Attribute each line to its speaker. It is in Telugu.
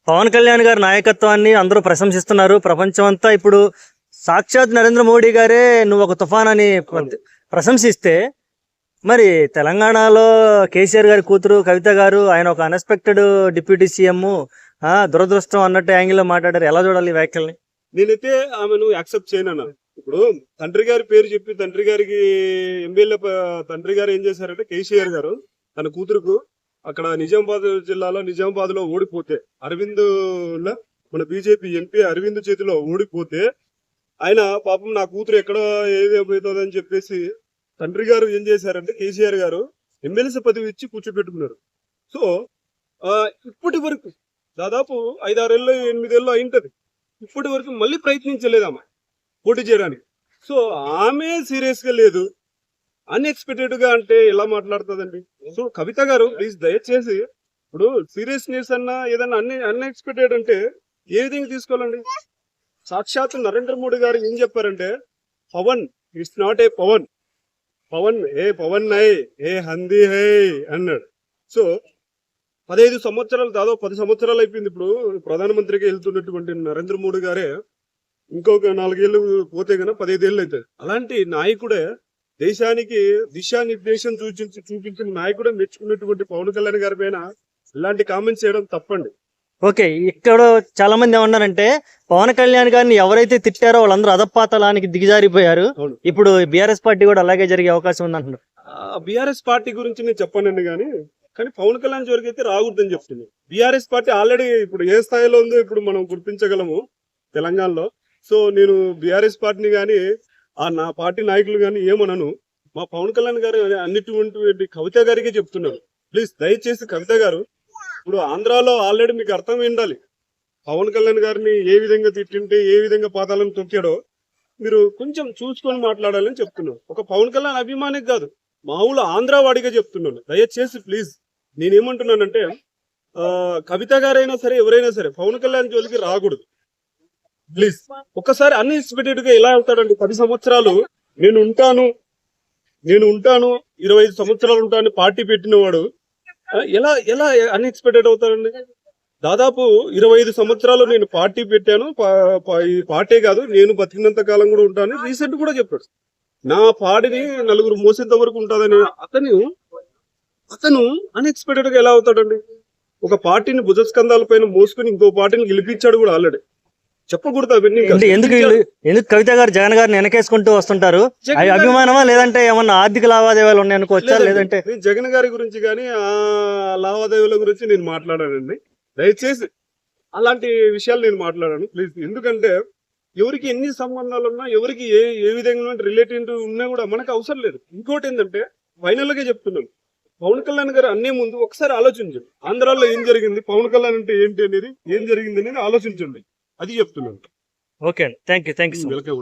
Speaker 1: పవన్ కళ్యాణ్ గారి నాయకత్వాన్ని అందరూ ప్రశంసిస్తున్నారు. ప్రపంచం అంతా ఇప్పుడు సాక్షాత్ నరేంద్ర మోడీ గారే నువ్వు ఒక తుఫాన్ అని ప్రశంసిస్తే, మరి తెలంగాణలో కేసీఆర్ గారి కూతురు కవిత గారు ఆయన ఒక అన్ఎక్స్పెక్టెడ్ డిప్యూటీ సీఎం దురదృష్టం అన్నట్టు యాంగిల్లో మాట్లాడారు. ఎలా చూడాలి ఈ వ్యాఖ్యల్ని?
Speaker 2: నేనైతే ఆమెను యాక్సెప్ట్ చేయను. ఇప్పుడు తండ్రి గారి పేరు చెప్పి తండ్రి గారికి ఎమ్మెల్యే తండ్రి గారు ఏం చేశారంటే కేసీఆర్ గారు తన కూతురుకు అక్కడ నిజామాబాద్ జిల్లాలో నిజామాబాద్ లో ఓడిపోతే అరవింద్ మన బీజేపీ ఎంపీ అరవింద్ చేతిలో ఓడిపోతే ఆయన పాపం నా కూతురు ఎక్కడ ఏదైపోతుంది అని చెప్పేసి తండ్రి గారు ఏం చేశారంటే కేసీఆర్ గారు ఎమ్మెల్సీ పదవి ఇచ్చి కూర్చోబెట్టుకున్నారు. సో ఇప్పటి వరకు దాదాపు 5-6 ఏళ్ళు 8 ఏళ్ళు అయింటది. ఇప్పటి వరకు మళ్ళీ ప్రయత్నించలేదు ఆమె పోటీ చేయడానికి. సో ఆమె సీరియస్ గా లేదు. అన్ఎక్స్పెక్టెడ్ గా అంటే ఎలా మాట్లాడుతుందండి? సో కవిత గారు ప్లీజ్ దయచేసి ఇప్పుడు సీరియస్నెస్ అన్నా ఏదన్నా అన్ఎక్స్పెక్టెడ్ అంటే ఏ విధంగా తీసుకోవాలండి? సాక్షాత్ నరేంద్ర మోడీ గారు ఏం చెప్పారంటే Pawan it's not a Pawan, Pawan Pawan నై ఏ హందీ హై అన్నాడు. సో 15 సంవత్సరాలు దాదాపు 10 సంవత్సరాలు అయిపోయింది. ఇప్పుడు ప్రధానమంత్రికి వెళ్తున్నటువంటి నరేంద్ర మోడీ గారే ఇంకొక 4 ఏళ్ళు పోతే కన్నా 15 ఏళ్ళు అవుతుంది. అలాంటి నాయకుడే దేశానికి దిశానిర్దేశం చూపించిన నాయకుడే మెచ్చుకున్నటువంటి పవన్ కళ్యాణ్ గారి పైన ఇలాంటి కామెంట్స్ చేయడం తప్పండి.
Speaker 1: ఓకే, ఇక్కడ చాలా మంది ఏమన్నారంటే పవన్ కళ్యాణ్ గారిని ఎవరైతే తిట్టారో వాళ్ళందరూ అధపాతాళానికి దిగజారిపోయారు. ఇప్పుడు బీఆర్ఎస్ పార్టీ కూడా అలాగే జరిగే అవకాశం ఉంది అంటున్నారు.
Speaker 2: బీఆర్ఎస్ పార్టీ గురించి నేను చెప్పనండి, కానీ పవన్ కళ్యాణ్ జోలికి అయితే రాకూడదని చెప్తుంది. బీఆర్ఎస్ పార్టీ ఆల్రెడీ ఇప్పుడు ఏ స్థాయిలో ఉందో ఇప్పుడు మనం గుర్తించగలము తెలంగాణలో. సో నేను బీఆర్ఎస్ పార్టీని కానీ నా పార్టీ నాయకులు కానీ ఏమనను. మా పవన్ కళ్యాణ్ గారు అన్నిటువంటి కవిత గారికి చెప్తున్నారు. ప్లీజ్ దయచేసి కవిత గారు, ఇప్పుడు ఆంధ్రాలో ఆల్రెడీ మీకు అర్థం ఉండాలి పవన్ కళ్యాణ్ గారిని ఏ విధంగా తిట్టింటే ఏ విధంగా పాదాలను తొక్కాడో మీరు కొంచెం చూసుకొని మాట్లాడాలని చెప్తున్నాను. ఒక పవన్ కళ్యాణ్ అభిమానికి కాదు, మామూలు ఆంధ్ర వాడిగా చెప్తున్నాను. దయచేసి ప్లీజ్ నేనేమంటున్నానంటే కవిత గారైనా సరే ఎవరైనా సరే పవన్ కళ్యాణ్ జోలికి రాకూడదు ప్లీజ్. ఒక్కసారి అన్ఎక్స్పెక్టెడ్ గా ఎలా అవుతాడండి? 10 సంవత్సరాలు నేను ఉంటాను 25 సంవత్సరాలు ఉంటాను పార్టీ పెట్టినవాడు ఎలా ఎలా అన్ఎక్స్పెక్టెడ్ అవుతాడండి? దాదాపు 25 సంవత్సరాలు నేను పార్టీ పెట్టాను, ఈ పార్టీ కాదు నేను బతికినంత కాలం కూడా ఉంటాను రీసెంట్ కూడా చెప్పాడు. నా పాడిని నలుగురు మోసేంత వరకు ఉంటుందని అతను అన్ఎక్స్పెక్టెడ్ గా ఎలా అవుతాడండి? ఒక పార్టీని భుజస్కంధాల పైన మోసుకుని ఇంకో పార్టీని గెలిపించాడు కూడా ఆల్రెడీ. చెప్పకూడదు అవన్నీ.
Speaker 1: ఎందుకు కవిత గారు జగన్ గారిని వెనకేసుకుంటూ వస్తుంటారు? అభిమానమా లేదంటే ఏమన్నా ఆర్థిక లావాదేవీలు ఉన్నాయి అనుకోవచ్చా? లేదంటే
Speaker 2: జగన్ గారి గురించి కానీ ఆ లావాదేవీల గురించి నేను మాట్లాడానండి. దయచేసి అలాంటి విషయాలు నేను మాట్లాడాను ప్లీజ్. ఎందుకంటే ఎవరికి ఎన్ని సంబంధాలు ఉన్నా ఎవరికి ఏ విధంగా రిలేటివ్ ఉన్నా కూడా మనకు అవసరం లేదు. ఇంకోటి ఏంటంటే ఫైనల్ గా చెప్తున్నాను, పవన్ కళ్యాణ్ గారు అన్నీ ముందు ఒకసారి ఆలోచించండి. ఆంధ్రాలో ఏం జరిగింది, పవన్ కళ్యాణ్ అంటే ఏంటి అనేది ఏం జరిగింది అనేది ఆలోచించండి. అది చెప్తున్నాను.
Speaker 1: ఓకే అండి, థ్యాంక్ యూ.
Speaker 2: వెల్కమ్.